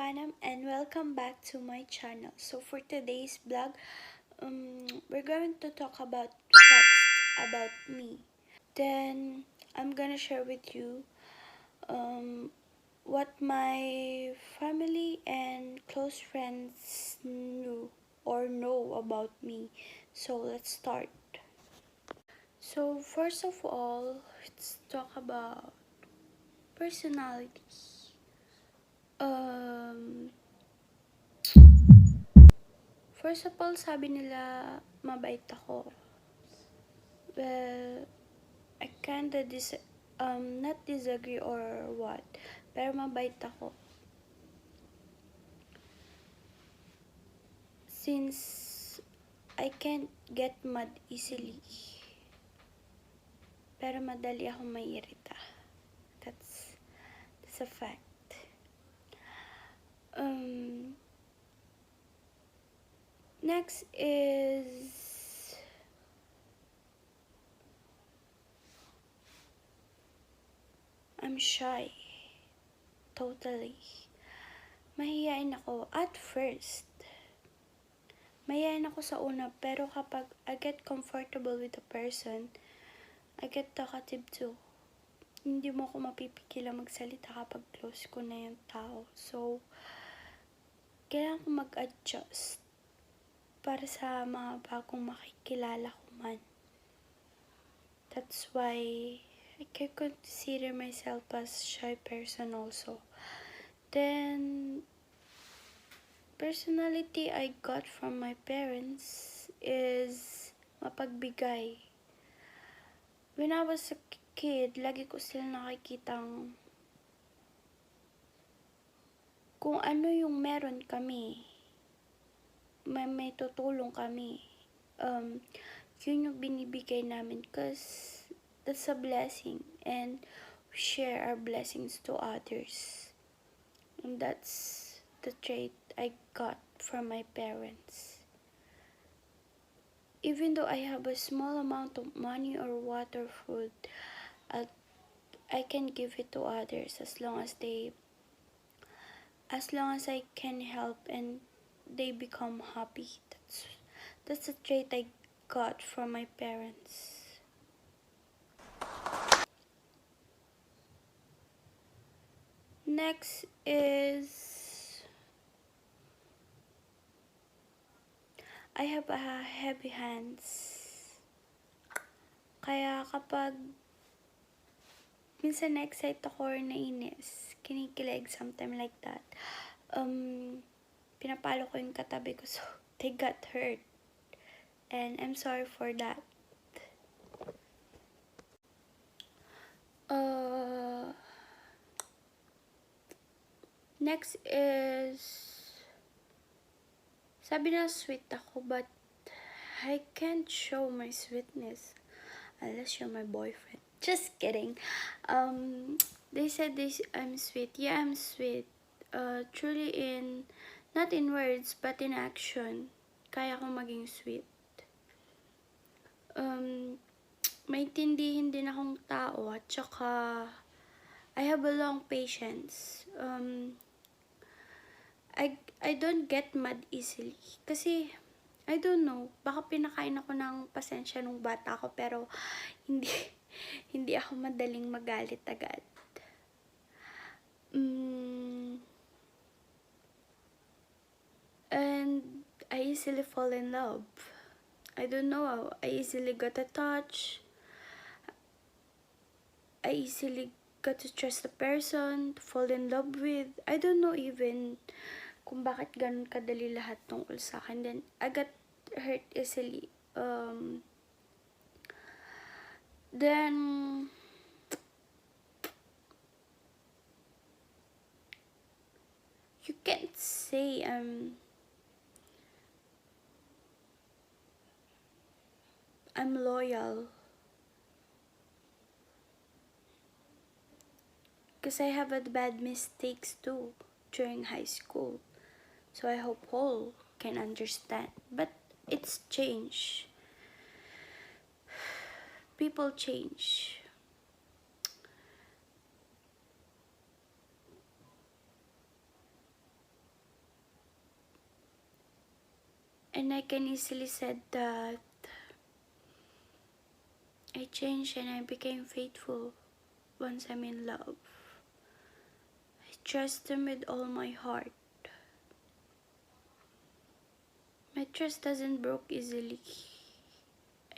Panem and welcome back to my channel. So for today's vlog, we're going to talk about facts about me. Then I'm gonna share with you what my family and close friends knew or know about me. So let's start. So first of all, let's talk about personality. Um, First of all, sabi nila mabait ako. Well, I kinda not disagree or what, pero mabait ako. Since I can't get mad easily, pero madali ako maiirita. That's a fact. Next is I'm shy. Totally. Mahihain ako at first. Mahihain ako sa una, pero kapag I get comfortable with the person, I get talkative too. Hindi mo ako mapipigilan magsalita kapag close ko na yung tao. So, kailangan ko mag-adjust para sa mga bagong makikilala ko man. That's why I can consider myself as shy person also. Then, personality I got from my parents is mapagbigay. When I was a kid, lagi ko sila nakikitang kung ano yung meron kami, may tutulong kami. Yun yung binibigay namin because that's a blessing and we share our blessings to others. And that's the trait I got from my parents. Even though I have a small amount of money or water, food, I can give it to others as long as I can help and they become happy. That's a trait I got from my parents. Next is I have heavy hands. Kaya kapag minsan na-excite ako or nainis, kinikilig, something like that, pinapalo ko yung katabi ko so they got hurt. And I'm sorry for that. Next is, sabi na sweet ako, but I can't show my sweetness unless you're my boyfriend. Just kidding. They said I'm sweet. Yeah, I'm sweet. Truly not in words, but in action. Kaya ko maging sweet. Maintindihin din akong tao at saka I have a long patience. I don't get mad easily. Kasi, I don't know, baka pinakain ako ng pasensya nung bata ko, pero hindi ako madaling magalit agad. And I easily fall in love. I don't know, I easily got a touch. I easily got to trust a person, to fall in love with. I don't know even kung bakit ganun kadali lahat tungkol sa akin. Then, I got hurt easily. Then, you can't say I'm loyal. Because I have had bad mistakes too during high school. So I hope Paul can understand. But it's change. People change. And I can easily said that I changed and I became faithful once I'm in love. I trust them with all my heart. My trust doesn't break easily.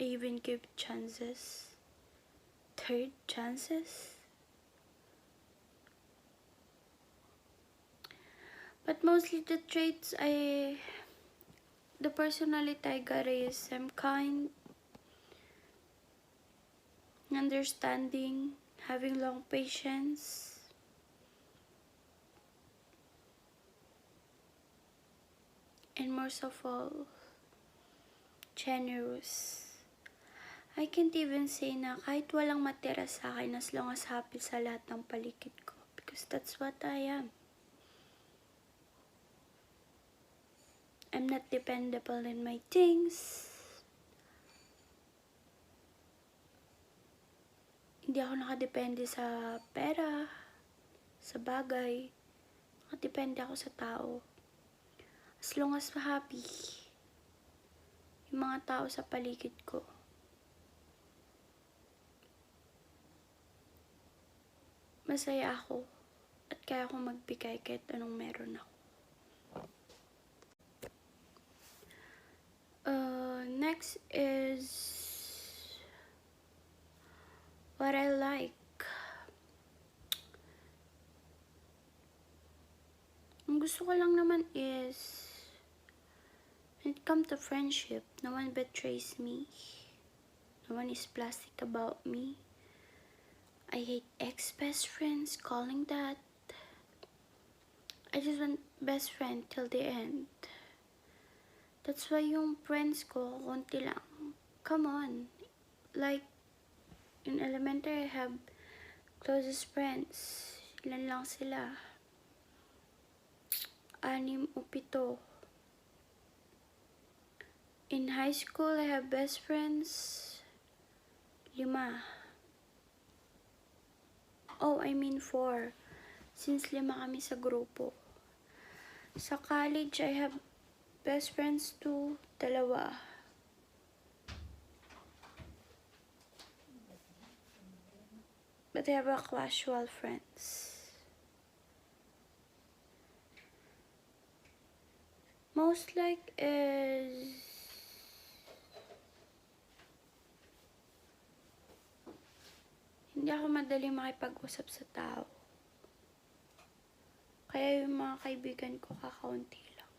I even give chances. Third chances. But mostly the personality I got is I'm kind, understanding, having long patience, and most of all, generous. I can't even say na kahit walang matira sa akin as long as happy sa lahat ng paligid ko. Because that's what I am. I'm not dependable in my things. Hindi ako nakadepende sa pera, sa bagay. Nakadepende ako sa tao. As long as happy yung mga tao sa paligid ko. Masaya ako at kaya akong magbigay kahit anong meron ako. Next is what I like. Ang gusto ko lang naman is when it comes to friendship, no one betrays me. No one is plastic about me. I hate ex-best friends calling that. I just want best friend till the end. That's why yung friends ko, konti lang. Come on. Like, in elementary, I have closest friends. Ilan lang sila. 6 o 7. In high school, I have best friends. 5. Oh, I mean 4. Since 5 kami sa grupo. Sa college, I have best friends 2, 2. But I have a casual friends. Most like is hindi ako madali makipag-usap sa tao. Kaya yung mga kaibigan ko kakaunti lang.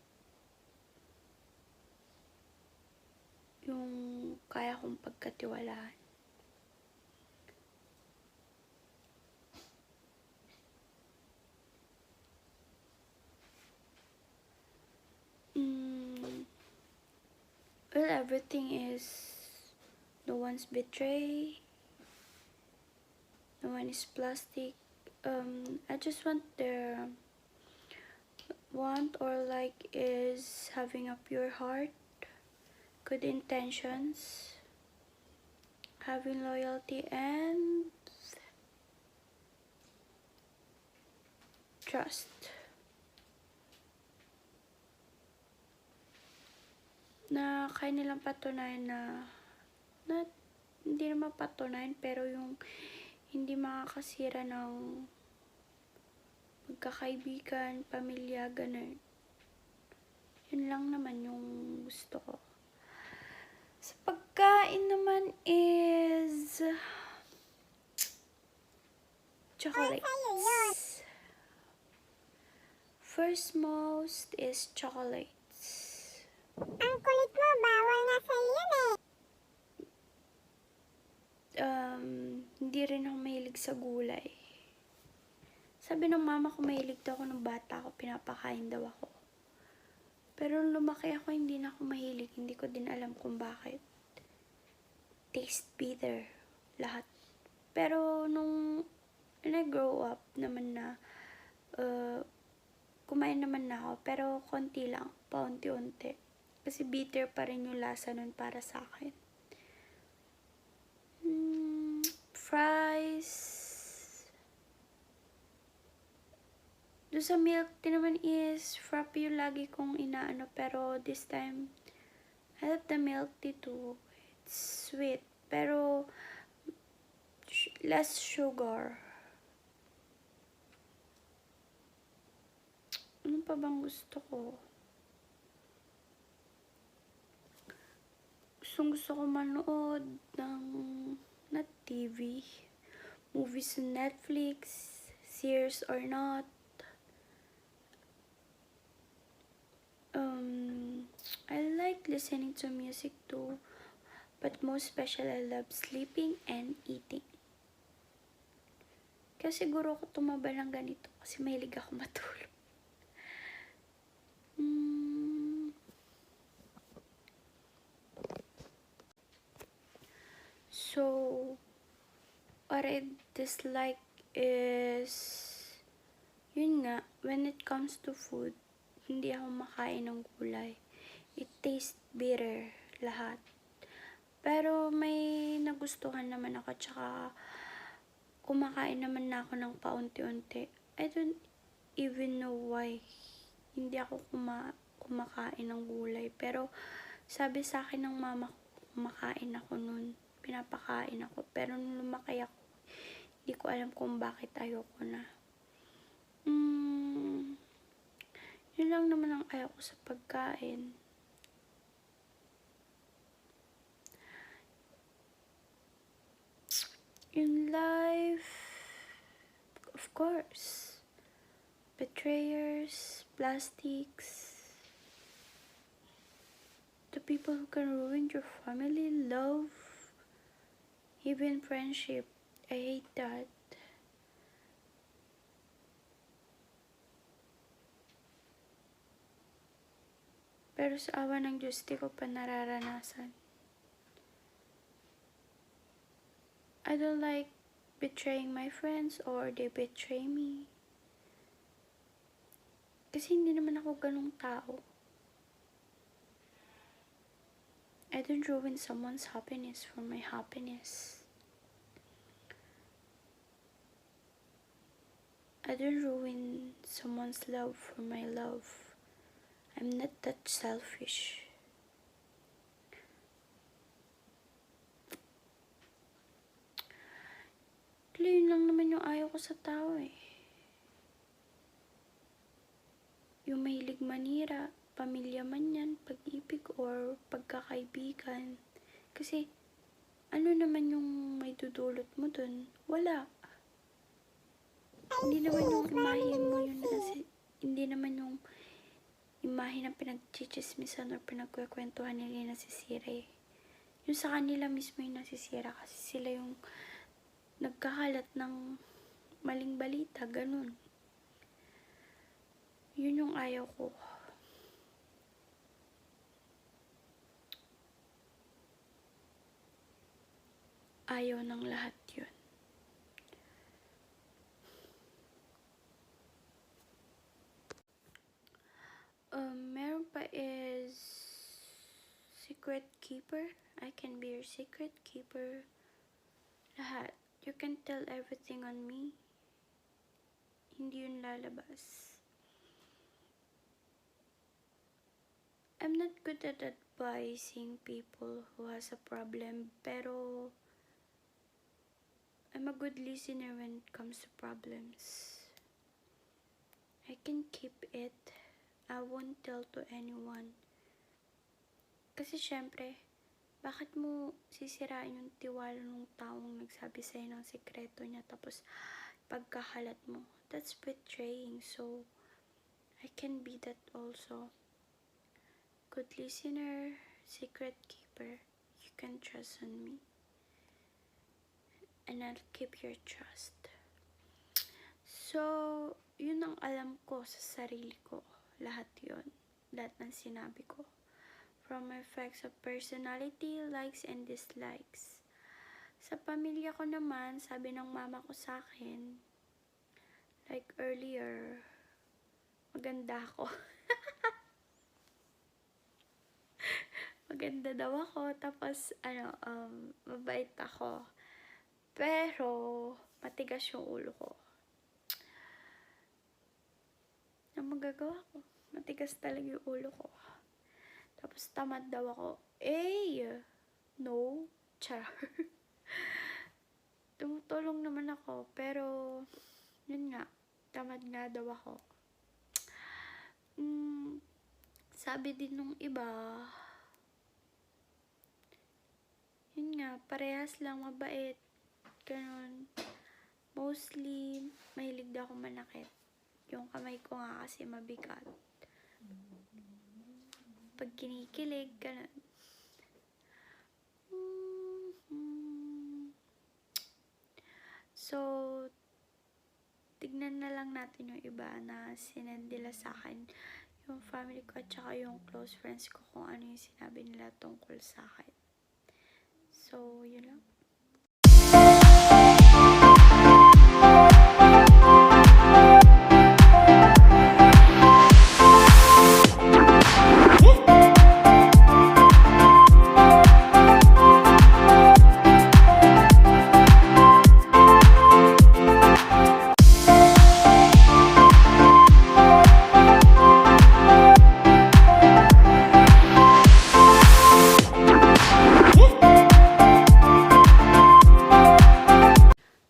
Yung kaya kong pagkatiwalaan. Well, everything is no one's betray. No one is plastic. I just want their want or like is having a pure heart, good intentions, having loyalty and trust. Na kaya nilang patunayan na hindi naman patunayan pero yung hindi makakasira ng magkakaibigan, pamilya, ganun. Yun lang naman yung gusto ko. Sa pagkain naman is chocolates. First most is chocolates. Ang kulit mo, bawal nga sa'yo yan eh. Hindi rin ako mahilig sa gulay. Sabi ng mama ko mahilig daw ako nung bata ako, pinapakain daw ako. Pero nung lumaki ako, hindi na ako mahilig. Hindi ko din alam kung bakit. Taste bitter. Lahat. Pero nung I grow up naman na, kumain naman na ako. Pero konti lang, paunti-unti. Kasi bitter pa rin yung lasa nun para sa akin. Fries. Doon sa milk tea naman is frappe yung lagi kong inaano. Pero this time, I love the milk tea too. It's sweet, pero less sugar. Ano pa bang gusto ko? Gusto ko manood ng not TV, movies on Netflix, series or not. I like listening to music too, but most special I love sleeping and eating. Kaya siguro ako tumaba ng ganito kasi mahilig ako matulog. So, what I dislike is, yun nga, when it comes to food, hindi ako makain ng gulay. It tastes bitter, lahat. Pero may nagustuhan naman ako, tsaka kumakain naman na ako ng paunti-unti. I don't even know why hindi ako kumakain ng gulay. Pero sabi sa akin ng mama ko, kumakain ako nun. Pinapakain ako. Pero nung lumaki ako, hindi ko alam kung bakit ayoko na. Yun lang naman ang ayaw ko sa pagkain. In life, of course, betrayers, plastics, the people who can ruin your family, love, even friendship. I hate that. Pero sa awa ng Diyos, di ko pa nararanasan. I don't like betraying my friends or they betray me. Kasi hindi naman ako ganung tao. I don't ruin someone's happiness for my happiness. I don't ruin someone's love for my love. I'm not that selfish. Actually, yun lang naman yung ayaw ko sa tao eh. Yung mahilig manira, pamilya man yan, pag-ibig or pagkakaibigan. Kasi, ano naman yung may dudulot mo dun? Wala. Hindi naman yung imahe mo yun kasi, hindi naman yung imahe na pinagchichismisan or pinagkwekwentuhan nila yung nasisira eh. Yung sa kanila mismo yung nasisira kasi sila yung nagkakalat ng maling balita, ganun. Yun yung ayaw ko. Ayaw ng lahat yun. Meron pa is secret keeper. I can be your secret keeper. Lahat. You can tell everything on me. Hindi yun lalabas. I'm not good at advising people who has a problem, pero I'm a good listener when it comes to problems. I can keep it. I won't tell to anyone. Kasi syempre, bakit mo sisirain yung tiwala ng taong nagsabi sa'yo ng sikreto niya tapos pagkakalat mo? That's betraying. So, I can be that also. Good listener, secret keeper. You can trust on me. And I'll keep your trust. So, yun ang alam ko sa sarili ko. Lahat yun. Lahat ng sinabi ko. From effects of personality, likes and dislikes. Sa pamilya ko naman, sabi ng mama ko sa akin, like earlier, maganda ako. Maganda daw ako, tapos, mabait ako. Pero, matigas yung ulo ko. Ang magagawa ko, matigas talaga yung ulo ko. Tapos tamad daw ako. Eh, no. Char. Tumutulong naman ako, pero yun nga, tamad nga daw ako. Sabi din nung iba, yun nga, parehas lang mabait. Ganon. Mostly, mahilig daw ako manakit. Yung kamay ko nga kasi mabigat. Pag kinikilig, ganon. So, tignan na lang natin yung iba na sinend nila sa akin. Yung family ko at saka yung close friends ko kung ano yung sinabi nila tungkol sa akin. So, yun lang.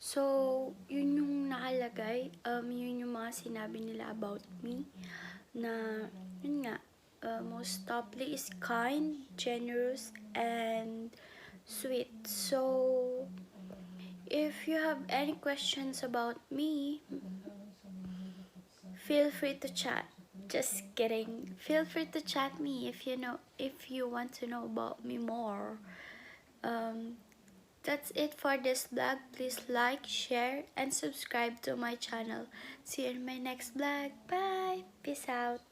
So, yun yung nakalagay. Yun yung mga sinabi nila about me. Na, yun nga, most toply is kind, generous, and sweet. So, if you have any questions about me, feel free to chat. Just kidding. Feel free to chat me if you want to know about me more. That's it for this vlog. Please like, share, and subscribe to my channel. See you in my next vlog. Bye! Peace out!